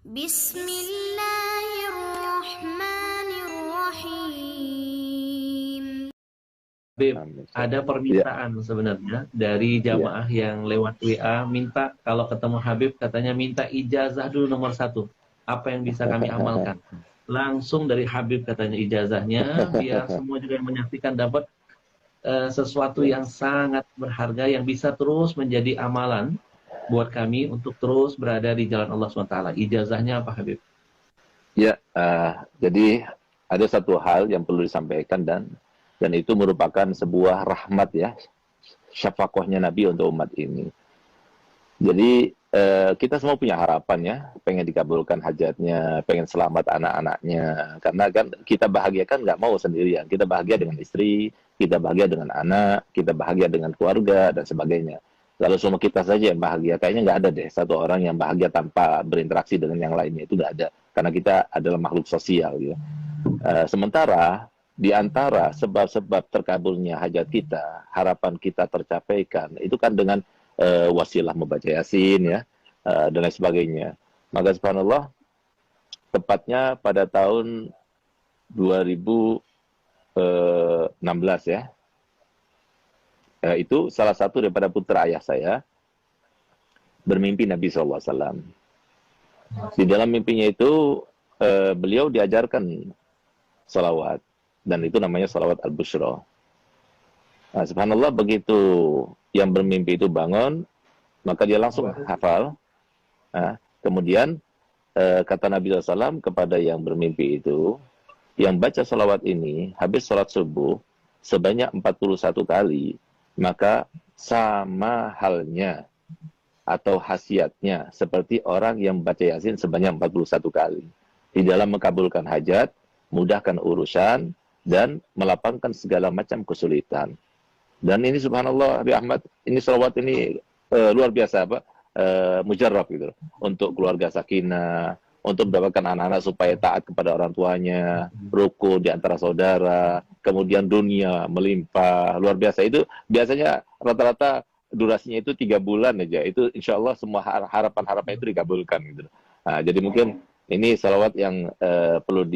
Bismillahirrahmanirrahim. Beb, ada permintaan sebenarnya dari jamaah yang lewat WA minta kalau ketemu Habib katanya minta ijazah dulu nomor 1. Apa yang bisa kami amalkan? Langsung dari Habib katanya ijazahnya biar semua juga yang menyaksikan dapat sesuatu yang sangat berharga yang bisa terus menjadi amalan buat kami untuk terus berada di jalan Allah SWT. Ijazahnya apa Habib? Ya, jadi ada satu hal yang perlu disampaikan dan itu merupakan sebuah rahmat ya, syafaqahnya Nabi untuk umat ini. Jadi kita semua punya harapan ya, pengen dikabulkan hajatnya, pengen selamat anak-anaknya. Karena kan kita bahagia kan nggak mau sendirian, kita bahagia dengan istri, kita bahagia dengan anak, kita bahagia dengan keluarga dan sebagainya. Kalau semua kita saja yang bahagia, kayaknya nggak ada deh satu orang yang bahagia tanpa berinteraksi dengan yang lainnya, itu nggak ada. Karena kita adalah makhluk sosial gitu. Sementara di antara sebab-sebab terkabulnya hajat kita, harapan kita tercapaikan, itu kan dengan wasilah membaca Yasin ya, dan lain sebagainya. Maka subhanallah, tepatnya pada tahun 2016 ya, itu salah satu daripada putra ayah saya bermimpi Nabi SAW. Di dalam mimpinya itu beliau diajarkan salawat, dan itu namanya salawat al-bushra. Nah, subhanallah, begitu yang bermimpi itu bangun, maka dia langsung hafal. Nah, kemudian kata Nabi SAW kepada yang bermimpi itu, yang baca salawat ini habis sholat subuh sebanyak 41 kali, maka sama halnya atau khasiatnya seperti orang yang baca Yasin sebanyak 41 kali. Di dalam mengabulkan hajat, mudahkan urusan, dan melapangkan segala macam kesulitan. Dan ini subhanallah, Habib Ahmad, ini salawat ini luar biasa mujarrab gitu. Untuk keluarga sakinah, untuk mendapatkan anak-anak supaya taat kepada orang tuanya, rukun di antara saudara, kemudian dunia melimpah, luar biasa. Itu biasanya rata-rata durasinya itu 3 bulan aja. Itu insya Allah semua harapan-harapan itu dikabulkan gitu. Nah, jadi mungkin ini salawat yang perlu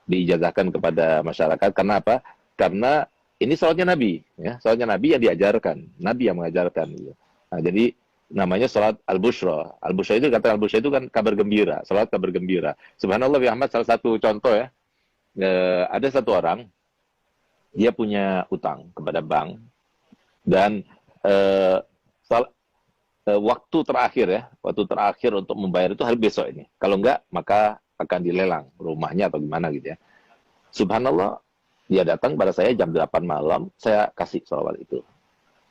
diijazahkan kepada masyarakat. Karena apa? Karena ini salawatnya Nabi, ya, salawatnya Nabi yang diajarkan, Nabi yang mengajarkan. Gitu. Nah, jadi namanya salat al-bushra. Al-bushra itu, kata al-bushra itu kan kabar gembira, salat kabar gembira. Subhanallah, Bi Ahmad, salah satu contoh ya, ada satu orang, dia punya utang kepada bank, dan waktu terakhir untuk membayar itu hari besok ini. Kalau enggak, maka akan dilelang rumahnya atau gimana gitu ya. Subhanallah, dia datang pada saya jam 8 malam, saya kasih salawat itu.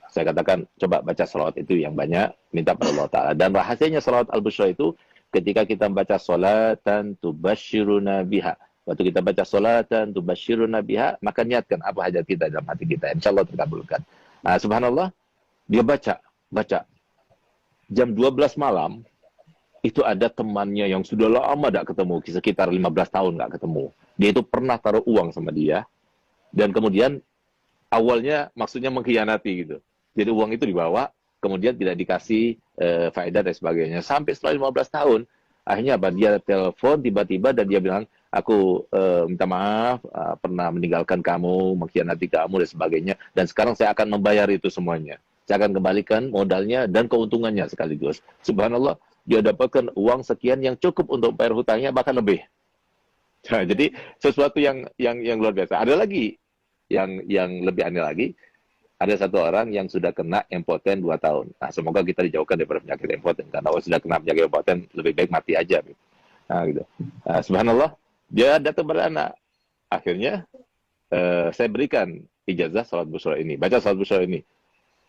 Saya katakan, coba baca salawat itu yang banyak, minta pada Allah Ta'ala. Dan rahasianya salawat al-bushra itu, ketika kita baca salatan tubasyiruna biha. Waktu kita baca salatan tubasyiruna biha, maka niatkan apa hajat kita dalam hati kita. Insya Allah terkabulkan. Nah, subhanallah, dia baca. Jam 12 malam, itu ada temannya yang sudah lama tidak ketemu, sekitar 15 tahun nggak ketemu. Dia itu pernah taruh uang sama dia, dan kemudian awalnya maksudnya mengkhianati gitu. Jadi uang itu dibawa, kemudian tidak dikasih faedah dan sebagainya. Sampai setelah 15 tahun, akhirnya apa? Dia telepon tiba-tiba dan dia bilang, aku minta maaf, pernah meninggalkan kamu, mengkhianati kamu dan sebagainya. Dan sekarang saya akan membayar itu semuanya. Saya akan kembalikan modalnya dan keuntungannya sekaligus. Subhanallah, dia dapatkan uang sekian yang cukup untuk bayar hutangnya, bahkan lebih. Nah, jadi sesuatu yang luar biasa. Ada lagi yang lebih aneh lagi. Ada satu orang yang sudah kena impoten 2 tahun. Nah, semoga kita dijauhkan daripada penyakit impoten. Karena kalau sudah kena penyakit impoten, lebih baik mati aja. Nah, gitu. Nah, subhanallah, dia datang pada anak. Akhirnya, saya berikan ijazah salat bushra ini. Baca salat bushra ini.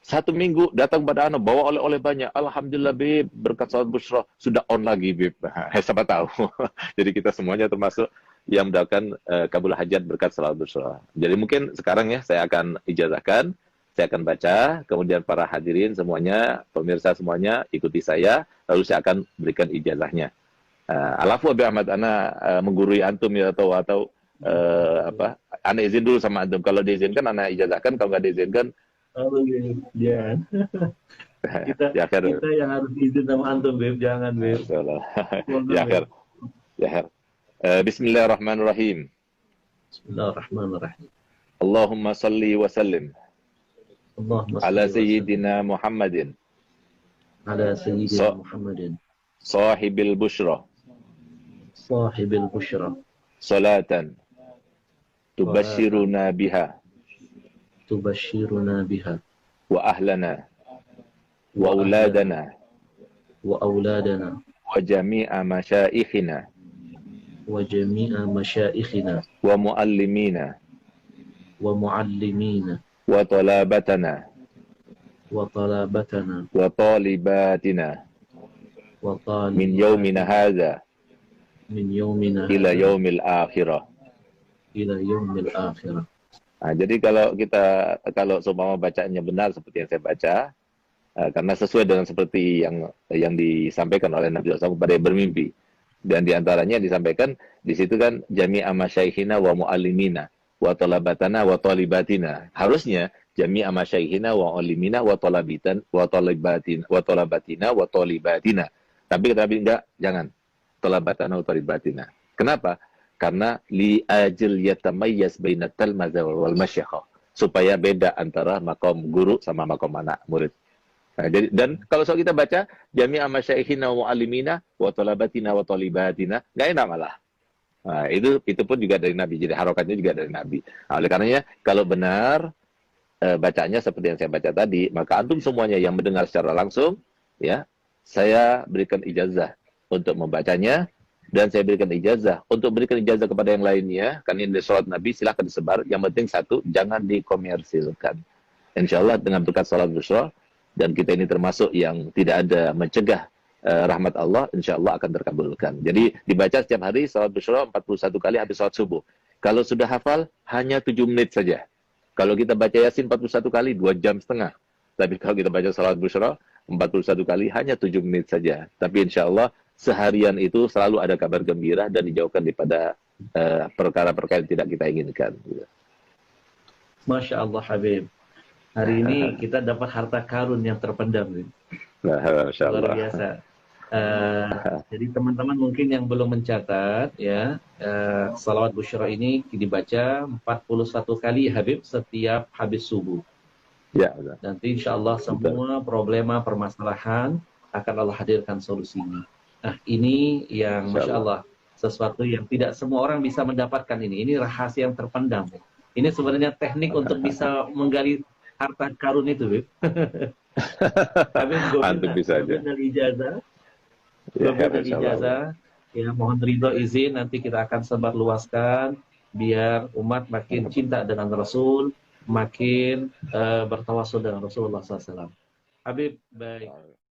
1 minggu datang pada anak, bawa oleh-oleh banyak. Alhamdulillah, Bib, berkat salat bushra sudah on lagi, Bib. Siapa tahu. Jadi kita semuanya termasuk yang mendapatkan kabul hajat berkat salat bushra. Jadi mungkin sekarang ya, saya akan ijazahkan. Saya akan baca, kemudian para hadirin semuanya, pemirsa semuanya, ikuti saya, lalu saya akan berikan ijazahnya. Alafu Abi Ahmad, ana menggurui antum ya, atau ana izin dulu sama antum. Kalau diizinkan, ana ijazahkan, kalau nggak diizinkan, Oh, iya. Kita Ya akhir. kita yang harus izin sama antum, Beb. Jangan, Beb. Masyaallah. Mohon, Ya Beb. akhir. Ya akhir. Bismillahirrahmanirrahim. Bismillahirrahmanirrahim. Allahumma salli wa sallim Allahumma ala salli wa sallim sayyidina Muhammadin ala sayyidina Muhammadin sahibil bushra sahibil busyra salatan tubashshiruna biha tubashshiruna biha wa ahlana wa auladana wa auladana wa jami'a masyaikhina wa jami'a masyaikhina wa muallimina wa muallimina wa talabatana wa talabatana wa talibatina wa talib min yaumina hadha min yaumina ila hadha yaumil akhirah. ila yaumil akhirah. Nah, jadi kalau seumpama bacaannya benar seperti yang saya baca, karena sesuai dengan seperti yang disampaikan oleh Nabi SAW kepada yang bermimpi, dan diantaranya disampaikan di situ kan jami'a masyaikhina wa muallimina wa talabatana wa talibatina. Harusnya jami'a masyaikhina wa muallimina wa talibatina wa talibatina. Tapi enggak, jangan talabatana wa talibatina. Kenapa? Karena li ajil yatamayyaz bainat talmadza wal masyayikh, supaya beda antara makom guru sama makom anak murid. Nah, jadi, dan kalau soal kita baca jami'a masyaikhina wa muallimina wa talabatina wa talibatina, enggak enak malah. Nah, itu pun juga dari Nabi. Jadi harokatnya juga dari Nabi. Nah, oleh karenanya kalau benar bacanya seperti yang saya baca tadi, maka antum semuanya yang mendengar secara langsung, ya, saya berikan ijazah untuk membacanya. Dan saya berikan ijazah untuk berikan ijazah kepada yang lainnya, karena ini sholat Nabi, silahkan disebar. Yang penting satu, jangan dikomersilkan. Insya Allah dengan berkat sholat busyra, dan kita ini termasuk yang tidak ada mencegah rahmat Allah, insya Allah akan terkabulkan. Jadi dibaca setiap hari sholat busyra 41 kali habis sholat subuh. Kalau sudah hafal, hanya 7 menit saja. Kalau kita baca Yasin 41 kali, 2 jam setengah. Tapi kalau kita baca sholat busyra 41 kali, hanya 7 menit saja. Tapi insya Allah seharian itu selalu ada kabar gembira dan dijauhkan daripada perkara-perkara yang tidak kita inginkan. Masya Allah, Habib. Hari ini kita dapat harta karun yang terpendam. Masya Allah. Luar biasa. Jadi teman-teman mungkin yang belum mencatat, ya, salawat busyra ini dibaca 41 kali, Habib, setiap habis subuh. Ya, betul. Nanti insya Allah semua problema, permasalahan akan Allah hadirkan solusinya. Nah, ini yang Masya Allah, sesuatu yang tidak semua orang bisa mendapatkan ini. Ini rahasia yang terpendam. Ini sebenarnya teknik untuk bisa menggali harta karun itu, Bib. Antum bisa aja. Ijazah. Ijazah. Ya, mohon ridho izin, nanti kita akan sebar luaskan biar umat makin cinta dengan Rasul, makin bertawasul dengan Rasulullah SAW. Habib, baik.